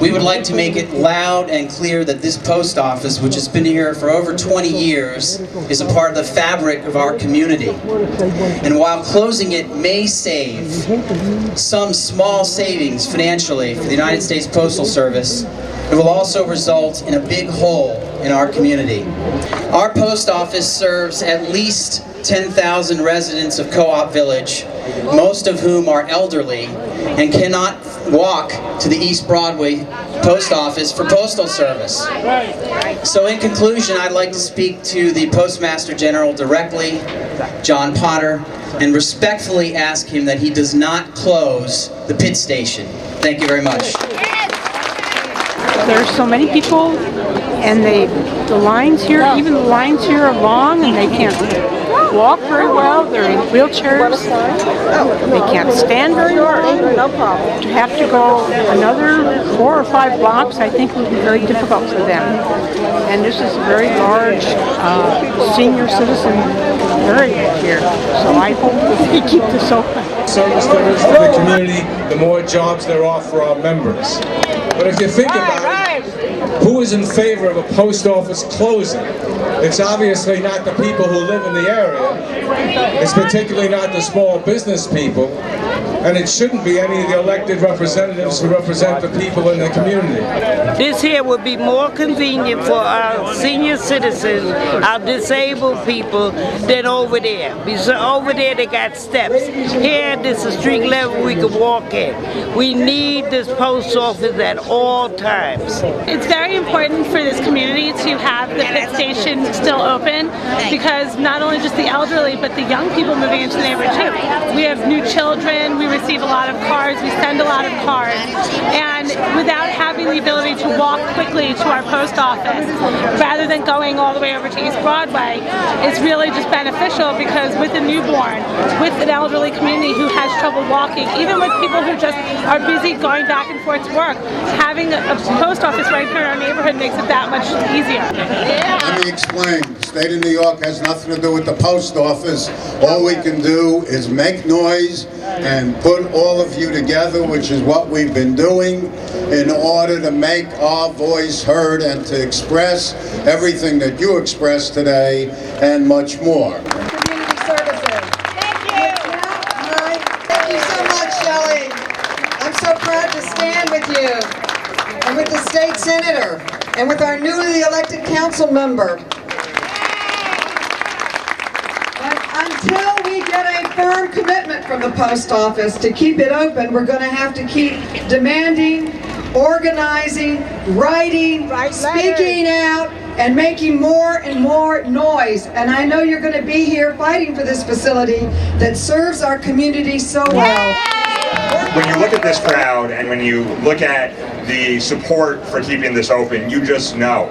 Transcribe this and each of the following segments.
We would like to make it loud and clear that this post office, which has been here for over 20 years, is a part of the fabric of our community. And while closing it may save some small savings financially for the United States Postal Service, it will also result in a big hole in our community. Our post office serves at least 10,000 residents of Co-op Village, most of whom are elderly and cannot walk to the East Broadway post office for postal service. So in conclusion, I'd like to speak to the Postmaster General directly, John Potter, and respectfully ask him that he does not close the pit station. Thank you very much. There's so many people, and the lines here, even the lines here are long, and they can't walk very well. They're in wheelchairs. They can't stand very well. No problem. To have to go another 4 or 5 blocks, I think, would be very difficult for them. And this is a very large senior citizen area here, so I hope that they keep this open. Service there is to the community, the more jobs there are for our members. But if you think about it, who is in favor of a post office closing? It's obviously not the people who live in the area. It's particularly not the small business people. And it shouldn't be any of the elected representatives who represent the people in the community. This here would be more convenient for our senior citizens, our disabled people, than over there. Because over there they got steps. Here this is street level we can walk in. We need this post office at all times. It's very important for this community to have the pit station still open, because not only just the elderly but the young people moving into the neighborhood too. We have new children, we receive a lot of cards, we send a lot of cards, and without having the ability to walk quickly to our post office rather than going all the way over to East Broadway, it's really just beneficial, because with a newborn, with an elderly community who has trouble walking, even with people who just are busy going back and forth to work, having a post office right here in our neighborhood makes it that much easier. Let me explain. The state of New York has nothing to do with the post office. All we can do is make noise and put all of you together, which is what we've been doing, in order to make our voice heard and to express everything that you expressed today and much more. Community services. Thank you. All right. Thank you so much, Shelley. I'm so proud to stand with you and with the state senator and with our newly elected council member. Until we get a firm commitment from the post office to keep it open, we're going to have to keep demanding, organizing, writing, speaking out, and making more and more noise. And I know you're going to be here fighting for this facility that serves our community so well. When you look at this crowd and when you look at the support for keeping this open, you just know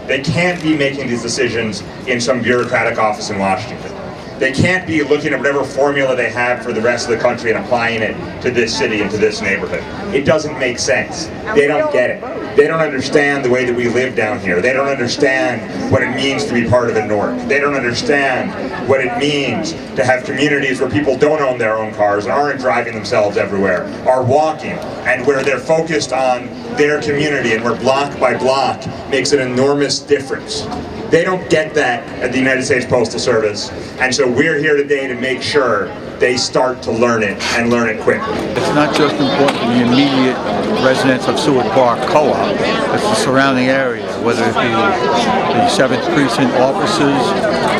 they can't be making these decisions in some bureaucratic office in Washington. They can't be looking at whatever formula they have for the rest of the country and applying it to this city and to this neighborhood. It doesn't make sense. They don't get it. They don't understand the way that we live down here. They don't understand what it means to be part of a Newark. They don't understand what it means to have communities where people don't own their own cars and aren't driving themselves everywhere, are walking, and where they're focused on their community and where block by block makes an enormous difference. They don't get that at the United States Postal Service, and so we're here today to make sure they start to learn it and learn it quickly. It's not just important for the immediate residents of Seward Park Co-op, it's the surrounding area, whether it be the 7th Precinct officers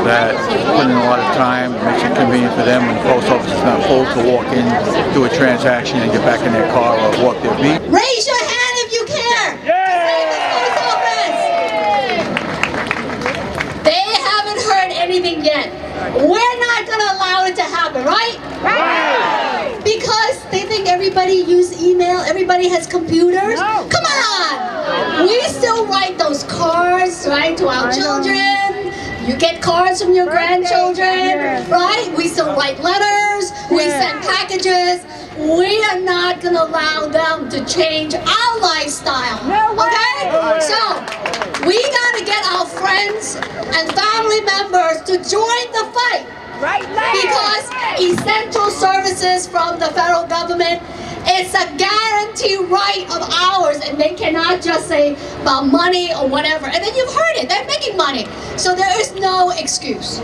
that put in a lot of time, it makes it convenient for them when the post office is not full to walk in, do a transaction and get back in their car or walk their beat. Raise your hand if you care! Anything yet. We're not going to allow it to happen, right? Right! Because they think everybody uses email, everybody has computers. No. Come on! We still write those cards, right, to our children. You get cards from your grandchildren, right? We still write letters, we send packages. We are not going to allow them to change our lifestyle, okay? So, we got to get our friends and family members to join the fight Because essential services from the federal government, it's a guaranteed right of ours, and they cannot just say about money or whatever. And then you've heard it, they're making money. So there is no excuse.